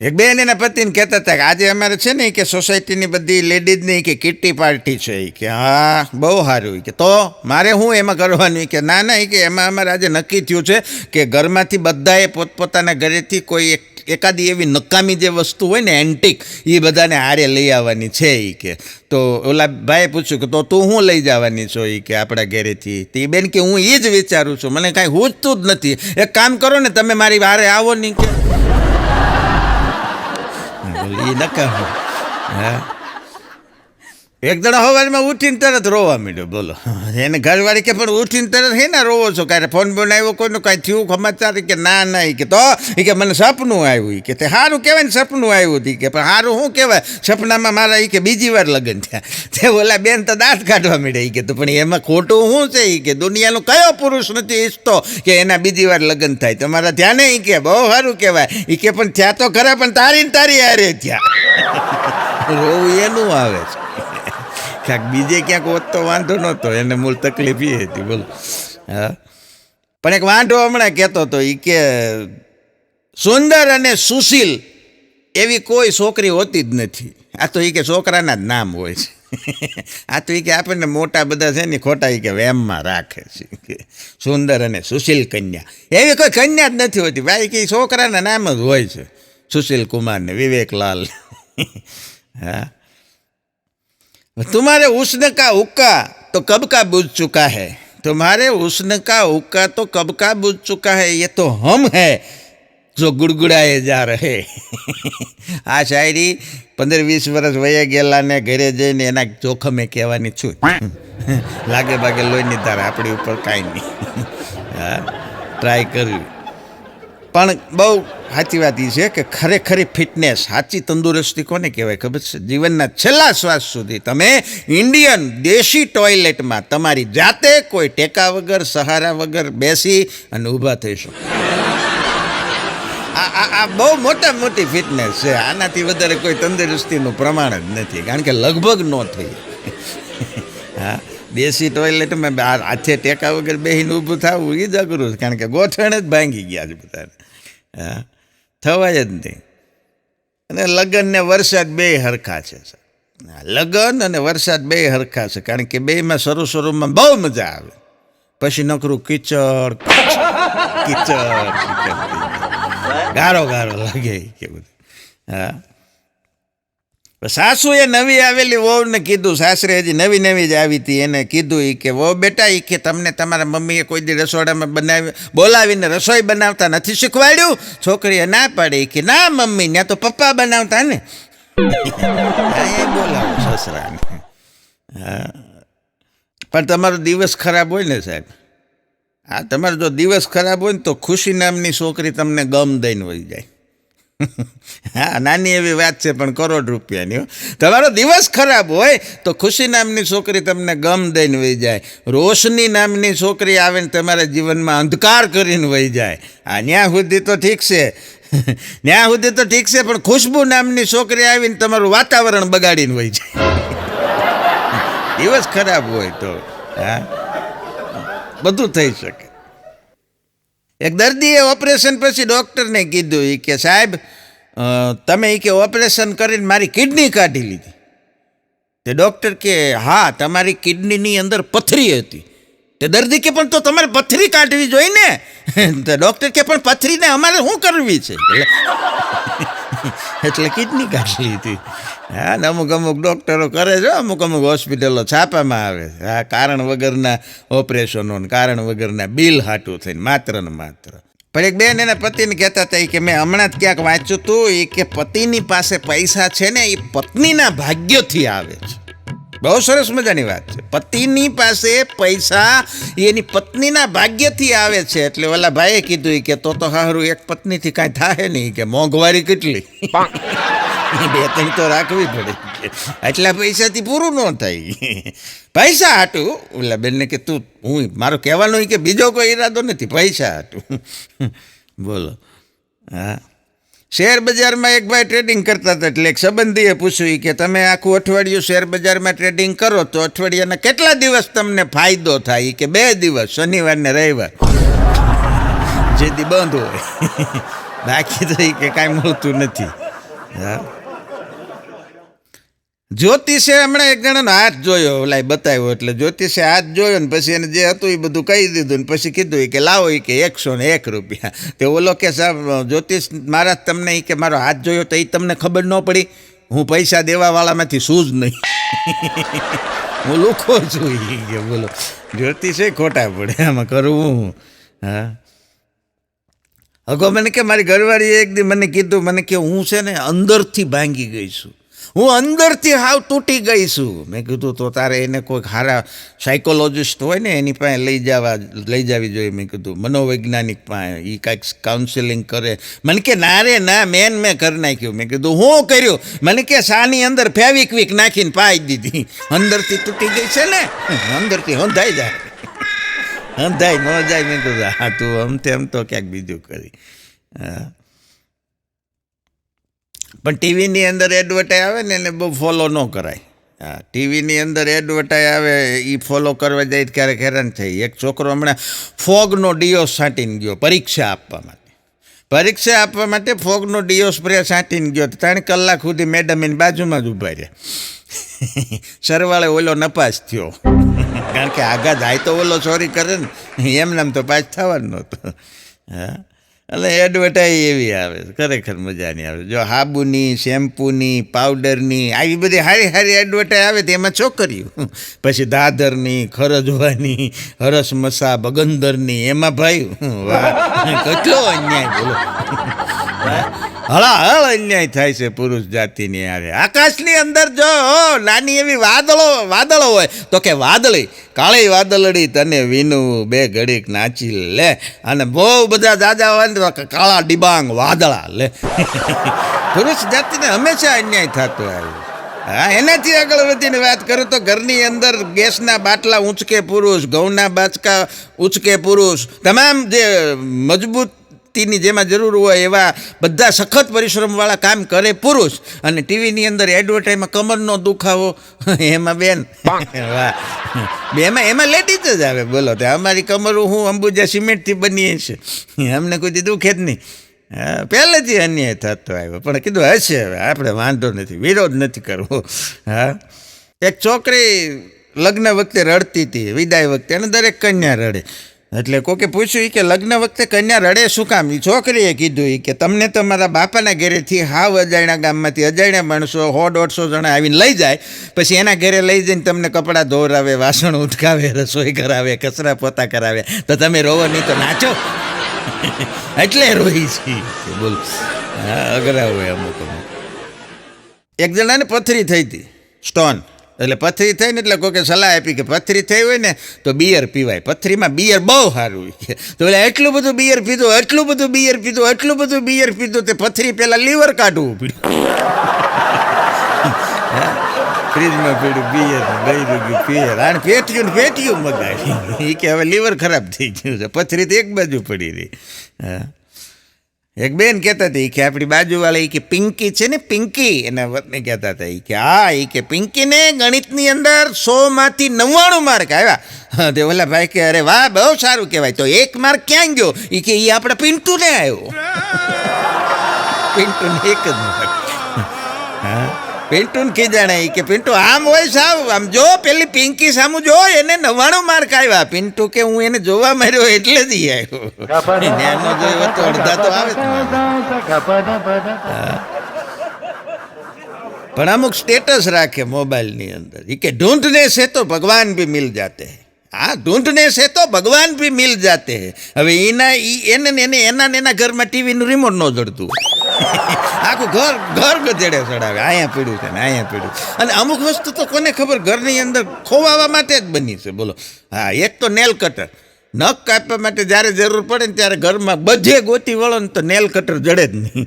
એક બેન એના પતિને કહેતા હતા કે આજે અમારે છે ને કે સોસાયટીની બધી લેડીઝની કે કિટ્ટી પાર્ટી છે કે હા બહુ સારું કે તો મારે શું એમાં કરવાનું કે ના ના કે એમાં અમારે આજે નક્કી થયું છે કે ઘરમાંથી બધાએ પોતપોતાના ઘરેથી કોઈ એકાદી એવી નકામી જે વસ્તુ હોય ને એન્ટિક એ બધાને હારે લઈ આવવાની છે એ કે તો ઓલા ભાઈએ પૂછ્યું કે તો તું શું લઈ જવાની છો એ કે આપણા ઘરેથી તો એ બેન કે હું એ જ વિચારું છું મને કાંઈ હૂજતું જ નથી એક કામ કરો ને તમે મારી વારે આવો નહીં કે એ નકામ હા એક જણા સવારમાં ઉઠીને તરત રોવા માંડ્યો બોલો એને ઘરવાળી કે પણ ઉઠીને તરત હે ને રોવો છો કાંઈ ફોન બોન આવ્યો કોઈનું કાંઈ થયું સમાચાર કે ના ના કે તો એ કે મને સપનું આવ્યું કે તે સારું કહેવાય ને સપનું આવ્યું હતું કે પણ સારું શું કહેવાય સપનામાં મારા એ કે બીજી વાર લગ્ન થયા તે ઓલા બેન તો દાંત કાઢવા માંડ્યા કે તો પણ એમાં ખોટું શું છે એ કે દુનિયાનો કયો પુરુષ નથી ઈચ્છતો કે એના બીજી વાર લગ્ન થાય તમારા ધ્યાને એ કે બહુ સારું કહેવાય એ કે પણ થયા તો ખરા પણ તારી ને તારી હારે થયા રોવું એનું આવે છે ક્યાંક બીજે ક્યાંક હોત તો વાંધો નહોતો એને મૂળ તકલીફ એ હતી બોલો હા પણ એક વાંઢો હમણાં કહેતો હતો એ કે સુંદર અને સુશીલ એવી કોઈ છોકરી હોતી જ નથી આ તો એ કે છોકરાના જ નામ હોય છે આ તો એ કે આપણને મોટા બધા છે ને ખોટા એ કે વેમમાં રાખે છે કે સુંદર અને સુશીલ કન્યા એવી કોઈ કન્યા જ નથી હોતી ભાઈ કે છોકરાના નામ જ હોય છે સુશીલ કુમાર ને વિવેકલાલ હા तुम्हारे उष्ण का हुक्का तो कब का बुझ चुका है तुम्हारे उष्ण का हुक्का तो कब का बुझ चुका है ये तो हम है जो गुड़गुड़ाए जा रहे આ શાયરી 15-20 વર્ષ વયા ગયેલાને ઘરે જઈને એના જોખમે કહેવાની છું લાગે ભાગે લોહીની ધાર આપણી ઉપર કાંઈ નહીં હા ટ્રાય કરવી પણ બહુ સાચી વાત એ છે કે ખરેખરી ફિટનેસ સાચી તંદુરસ્તી કોને કહેવાય ખબર છે જીવનના છેલ્લા શ્વાસ સુધી તમે ઇન્ડિયન દેશી ટોયલેટમાં તમારી જાતે કોઈ ટેકા વગર સહારા વગર બેસી અને ઊભા થઈ શકો આ બહુ મોટી ફિટનેસ છે આનાથી વધારે કોઈ તંદુરસ્તીનું પ્રમાણ જ નથી કારણ કે લગભગ ન થઈ હા દેશી ટોયલેટમાં હાથે ટેકા વગર બેસીને ઊભું થવું એ જ અઘરું છે કારણ કે ગોઠણ જ ભાંગી ગયા છે બધાને હા થવાય જ નહીં અને લગ્ન ને વરસાદ બે હરખા છે લગ્ન અને વરસાદ બે હરખા છે કારણ કે બેમાં શરૂમાં બહુ મજા આવે પછી નકરું કીચડ ગારો લાગે કે બધું હા સાસુએ નવી આવેલી વહુને કીધું સાસરે હજી નવી જ આવી હતી એને કીધું એ કે વહુ બેટા એ કે તમને તમારા મમ્મીએ કોઈ દી રસોડામાં બોલાવીને રસોઈ બનાવતા નથી શીખવાડ્યું છોકરીએ ના પાડી કે ના મમ્મી ત્યાં તો પપ્પા બનાવતા ને એ બોલાવો સસરાને હા પણ તમારો દિવસ ખરાબ હોય ને સાહેબ હા તમારો જો દિવસ ખરાબ હોય ને તો ખુશી નામની છોકરી તમને ગમ દઈને વહી જાય હા નાની એવી વાત છે પણ કરોડ રૂપિયાની તમારો દિવસ ખરાબ હોય તો ખુશી નામની છોકરી તમને ગમ દઈને વહી જાય રોશની નામની છોકરી આવે ને તમારા જીવનમાં અંધકાર કરીને વહી જાય હા ત્યાં સુધી તો ઠીક છે પણ ખુશ્બુ નામની છોકરી આવીને તમારું વાતાવરણ બગાડીને વહી જાય દિવસ ખરાબ હોય તો હા બધું થઈ શકે એક દર્દીએ ઓપરેશન પછી ડૉક્ટરને કીધું એ કે સાહેબ તમે એ કે ઓપરેશન કરીને મારી કિડની કાઢી લીધી તે ડૉક્ટર કે હા તમારી કિડનીની અંદર પથરી હતી તે દર્દી કે પણ તો તમારે પથરી કાઢવી જોઈએ ને તો ડૉક્ટર કે પણ પથરીને અમારે શું કરવી છે એટલે કિડની કાઢી લીધી હા ને અમુક ડૉક્ટરો કરે છે અમુક હોસ્પિટલો છાપામાં આવે હા કારણ વગરના ઓપરેશનો કારણ વગરના બિલ હાટું થઈને માત્ર ને માત્ર પણ એક બેન એના પતિને કહેતા હતા કે મેં હમણાં જ ક્યાંક વાંચ્યું હતું એ કે પતિની પાસે પૈસા છે ને એ પત્નીના ભાગ્યથી આવે છે બહુ સરસ મજાની વાત છે પતિની પાસે પૈસા એની પત્નીના ભાગ્યથી આવે છે એટલે ઓલા ભાઈએ કીધું કે તો હારું એક પત્નીથી કાંઈ થાય નહીં કે મોંઘવારી કેટલી 2-3 તો રાખવી પડે એટલા પૈસાથી પૂરું ન થાય પૈસા હાટું ઓલા બેનને કે તું હું મારો કહેવાનો કે બીજો કોઈ ઈરાદો નથી પૈસા હાટું બોલો હા શેર બજારમાં એક ભાઈ ટ્રેડિંગ કરતા હતા એટલે એક સંબંધીએ પૂછ્યું કે તમે આખું અઠવાડિયું શેર બજારમાં ટ્રેડિંગ કરો તો અઠવાડિયાના કેટલા દિવસ તમને ફાયદો થાય કે 2 દિવસ શનિવાર ને રવિવાર જેથી બંધ હોય બાકી તો કે કાંઈ મળતું નથી હા, જ્યોતિષે હમણાં એક જણાનો હાથ જોયો, ઓલા બતાવ્યો, એટલે જ્યોતિષે હાથ જોયો ને પછી એને જે હતું એ બધું કહી દીધું ને પછી કીધું કે લાવો એ કે 101 રૂપિયા. તે ઓલો કે સાહેબ જ્યોતિષ મહારાજ તમને કે મારો હાથ જોયો તો એ તમને ખબર ન પડી? હું પૈસા દેવાવાળામાંથી શું જ નહીં, હું લુખો છું એ કે. બોલો, જ્યોતિષે ખોટા પડે, આમાં કરવું. હા, અગો મને કે મારી ઘરવાળીએ એક દી મને કીધું, મને કે હું છે ને અંદરથી ભાંગી ગઈ છું, હું અંદરથી હાવ તૂટી ગઈ છું. મેં કીધું તો તારે એને કોઈ સારા સાયકોલોજિસ્ટ હોય ને એની પાસે લઈ જવી જોઈએ. મેં કીધું મનોવૈજ્ઞાનિક પાસે, એ કાંઈક કાઉન્સેલિંગ કરે. મને કે ના રે ના, મેં કરી નાખ્યું. મેં કીધું હું કર્યું? મને કે સાની અંદર ફેવિક્વિક નાખીને પાઈ દીધી, અંદરથી તૂટી ગઈ છે ને, અંદરથી હંધાઈ જાય, હંધાઈ ન જાય. મેં કીધું હા તું આમ તો ક્યાંક બીજું કરી. હા, પણ ટીવીની અંદર એડવર્ટાઈઝ આવે ને એને બહુ ફોલો ન કરાય. હા, ટીવીની અંદર એડવર્ટાઈઝ આવે એ ફોલો કરવા જાય ક્યારેક હેરાન થઈ. એક છોકરો હમણાં ફોગનો ડીઓ છાંટીને ગયો પરીક્ષા આપવા માટે ફોગનો ડીઓ સ્પ્રે છાંટીને ગયો. 3 કલાક સુધી મેડમ એની બાજુમાં જ ઊભા રહ્યા. સરવાળે ઓલો નપાસ થયો, કારણ કે આગા જાય તો ઓલો ચોરી કરે ને, એમનામ તો પાસ થવાનું નહોતું. હા, એટલે એડવર્ટાઈઝ એવી આવે, ખરેખર મજા નહીં આવે. જો હાબુની, શેમ્પૂની, પાવડરની, આવી બધી સારી સારી એડવર્ટાઈઝ આવે તો એમાં છોકરીઓ, પછી દાદરની, ખરજવાની, હરસ મસા, બગંદરની, એમાં ભાઈ વાહ કેટલો અન્યાય, બોલો. હળાહળ અન્યાય થાય છે પુરુષ જાતિની. યારે આકાશની અંદર જો નાની એવી વાદળો હોય તો કે વાદળી, કાળી વાદળડી તને વીનું, 2 ઘડીક નાચી લે. અને બહુ બધા દાદા હોય ને તો કાળા ડિબાંગ વાદળા લે. પુરુષ જાતિને હંમેશા અન્યાય થતો આવ્યો. હા, એનાથી આગળ વધીને વાત કરું તો ઘરની અંદર ગેસના બાટલા ઊંચકે પુરુષ, ઘઉંના બાચકા ઊંચકે પુરુષ, તમામ જે મજબૂત ની જેમાં જરૂર હોય એવા બધા સખત પરિશ્રમવાળા કામ કરે પુરુષ. અને ટીવીની અંદર એડવર્ટાઈઝમાં કમરનો દુખાવો, એમાં બેન વાહ, એમાં લેડીઝ જ આવે. બોલો, તે અમારી કમર હું અંબુજા સિમેન્ટથી બનીએ છે, અમને કોઈ દુખે જ નહીં. હા, પહેલેથી અન્યાય થતો આવ્યો, પણ કીધું હશે, હવે આપણે વાંધો નથી, વિરોધ નથી કરવો. હા, એક છોકરી લગ્ન વખતે રડતી હતી, વિદાય વખતે, અને દરેક કન્યા રડે. એટલે કોકે પૂછ્યું કે લગ્ન વખતે કન્યા રડે શું કામ? એ છોકરીએ કીધું કે તમને તમારા બાપાના ઘરેથી હાવ અજાણ્યા ગામમાંથી અજાણ્યા માણસો 100-150 જણા આવીને લઈ જાય, પછી એના ઘરે લઈ જઈને તમને કપડાં ધોરાવે, વાસણ ઉટકાવે, રસોઈ કરાવે, કચરા પોતા કરાવે, તો તમે રોવો નહીં તો નાચો. એટલે રોઈ છે, બોલ. હા, અઘરા હોય અમુક. એક જણાને પથરી થઈ હતી, સ્ટોન. એટલે પથરી થઈ ને એટલે કોઈ સલાહ આપી કે પથરી થઈ હોય ને તો બિયર પીવાય, પથરીમાં બિયર બહુ સારું. તો એટલે એટલું બધું બિયર પીધું, એટલું બધું બિયર પીધું, તે પથરી પહેલાં લીવર કાઢવું પડ્યું. ફ્રીજમાં પડ્યું બિયર, ગઈ પિયર, આને પેટીયું મગાવી. એ કે હવે લીવર ખરાબ થઈ ગયું છે, પથરી તો એક બાજુ પડી રહી. હા, એક બેન કહેતા હતા કે આપણી બાજુવાળા કે પિંકી છે ને, પિંકી એના વતને કહેતા હતા કે હા, કે પિંકીને ગણિતની અંદર 100માંથી 99 માર્ક આવ્યા. તે ઓલા ભાઈ કે અરે વાહ, બહુ સારું કહેવાય. તો 1 માર્ક ક્યાં ગયો? એ કે એ આપણે પિન્ટુને આવ્યો. પિન્ટુને 1 જ માર્ક. હા, પિન્ટુને ખીજાણા. એ કે પિન્ટુ આમ હોય સાવ, આમ જો પેલી પિંકી સામું જો, એને 99 માર્ક આવ્યા. પિન્ટુ કે હું એને જોવા માર્યો એટલે જ આવ્યો, એનો જોયો તો અડધા તો આવે. પણ અમુક સ્ટેટસ રાખે મોબાઈલની અંદર, એ કે ઢૂંઢને સે તો ભગવાન ભી મિલ જાતે હૈ. હા, ઢૂંઢને સે તો ભગવાન ભી મિલ જાતે હૈ. હવે એના ઘરમાં ટીવીનું રિમોટ ન જડતું, આખું ઘર ગધેડે ચડાવે, અહીંયા પીડ્યું છે ને અહીંયા પીડ્યું. અને અમુક વસ્તુ તો કોને ખબર ઘરની અંદર ખોવાવા માટે જ બની છે. બોલો. હા, એક તો નેલ કટર, નખ કાપવા માટે જ્યારે જરૂર પડે ને ત્યારે ઘરમાં બધે ગોતી વળો ને તો નેલ કટર જડે જ નહીં.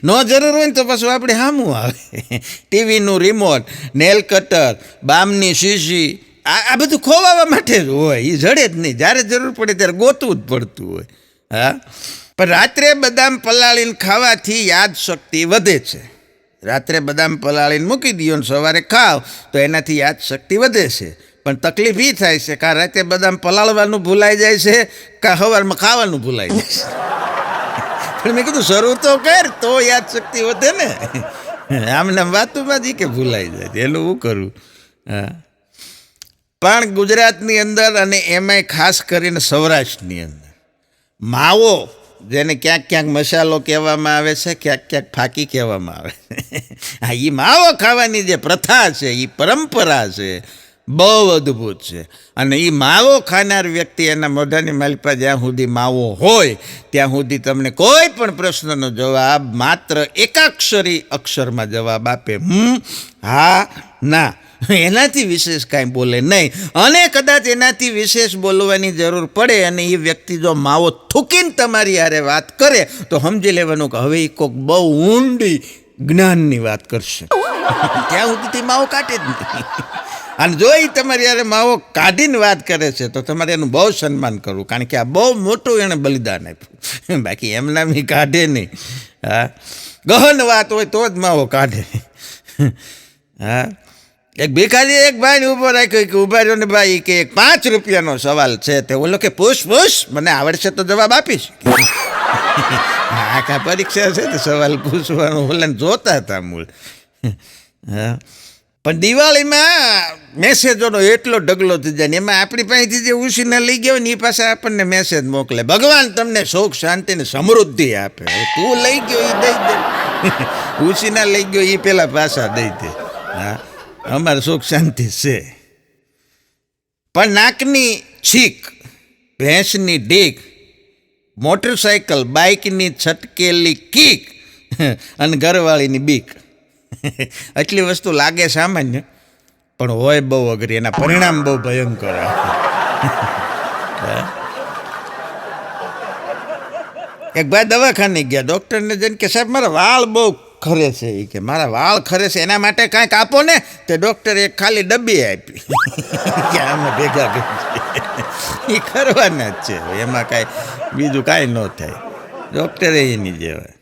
ન જરૂર હોય ને તો પાછું આપણે સામું આવે. ટીવીનું રિમોટ, નેલ કટર, બામની શીશી, આ બધું ખોવાવા માટે જ હોય, એ જડે જ નહીં. જ્યારે જરૂર પડે ત્યારે ગોતવું જ પડતું હોય. હા, પણ રાત્રે બદામ પલાળીને ખાવાથી યાદશક્તિ વધે છે. રાત્રે બદામ પલાળીને મૂકી દો ને સવારે ખાવ તો એનાથી યાદશક્તિ વધે છે. પણ તકલીફ એ થાય છે કાં રાતે બદામ પલાળવાનું ભૂલાઈ જાય છે, કાં સવારમાં ખાવાનું ભૂલાઈ જાય છે. પણ મેં કીધું શરૂ તો કર, તો યાદ શક્તિ વધે ને. આમને વાતોમાં જ કે ભૂલાઈ જાય, એનું હું કરું. હા, પણ ગુજરાતની અંદર અને એમાંય ખાસ કરીને સૌરાષ્ટ્રની અંદર માવો, જેને ક્યાંક ક્યાંક મસાલો કહેવામાં આવે છે, ક્યાંક ક્યાંક ફાકી કહેવામાં આવે છે, હા, એ માવો ખાવાની જે પ્રથા છે, એ પરંપરા છે, બહુ અદ્ભુત છે. અને એ માવો ખાનાર વ્યક્તિ એના મોઢાની માલિપા જ્યાં સુધી માવો હોય ત્યાં સુધી તમને કોઈ પણ પ્રશ્નનો જવાબ માત્ર એકાક્ષરી અક્ષરમાં જવાબ આપે, હા, ના, એનાથી વિશેષ કાંઈ બોલે નહીં. અને કદાચ એનાથી વિશેષ બોલવાની જરૂર પડે અને એ વ્યક્તિ જો માવો થૂકીને તમારી હારે વાત કરે તો સમજી લેવાનું કે હવે એ કોઈક બહુ ઊંડી જ્ઞાનની વાત કરશે. ત્યાં સુધી માવો કાઢે જ નહીં. અને જો એ તમારી યારે માવો કાઢીને વાત કરે છે તો તમારે એનું બહુ સન્માન કરવું, કારણ કે આ બહુ મોટું એણે બલિદાન આપ્યું. બાકી એમના બી કાઢે નહીં. હા, ગહન વાત હોય તો જ માવો કાઢે. હા, એક ભિખારી એક ભાઈને ઊભો રાખ્યો કે ઊભા રહ્યો ને ભાઈ કે એક 5 રૂપિયાનો સવાલ છે. તે ઓલો કે પૂછ, મને આવડશે તો જવાબ આપીશ. આખા પરીક્ષા છે તો સવાલ પૂછવાનો ઓલાને જોતા હતા મૂળ. હા, પણ દિવાળીમાં મેસેજોનો એટલો ઢગલો થઈ જાય ને એમાં આપણી પાસેથી જે ઉછીને લઈ ગયો ને એ પાસે આપણને મેસેજ મોકલે, ભગવાન તમને સુખ શાંતિ ને સમૃદ્ધિ આપે. તું લઈ ગયો એ દઈ દે, ઉછીના લઈ ગયો એ પેલા પાછા દઈ દે. હા, અમારે સુખ શાંતિ છે. પણ નાકની છીક, ભેંસની ડીક, મોટરસાઇકલ, બાઇકની છટકેલી કીક અને ઘરવાળીની બીક, આટલી વસ્તુ લાગે સામાન્ય પણ હોય બહુ અઘરી, એના પરિણામ બહુ ભયંકર. એક ભાઈ દવાખાને ગયા, ડૉક્ટરને જઈને કે સાહેબ મારા વાળ બહુ ખરે છે. એ કે મારા વાળ ખરે છે એના માટે કાંઈક આપો ને. તે ડૉક્ટરે એક ખાલી ડબ્બી આપી કે આમાં ભેગા કરી, એ કરવાના જ છે, એમાં કાંઈ બીજું કાંઈ ન થાય. ડૉક્ટરે એની જેવાય.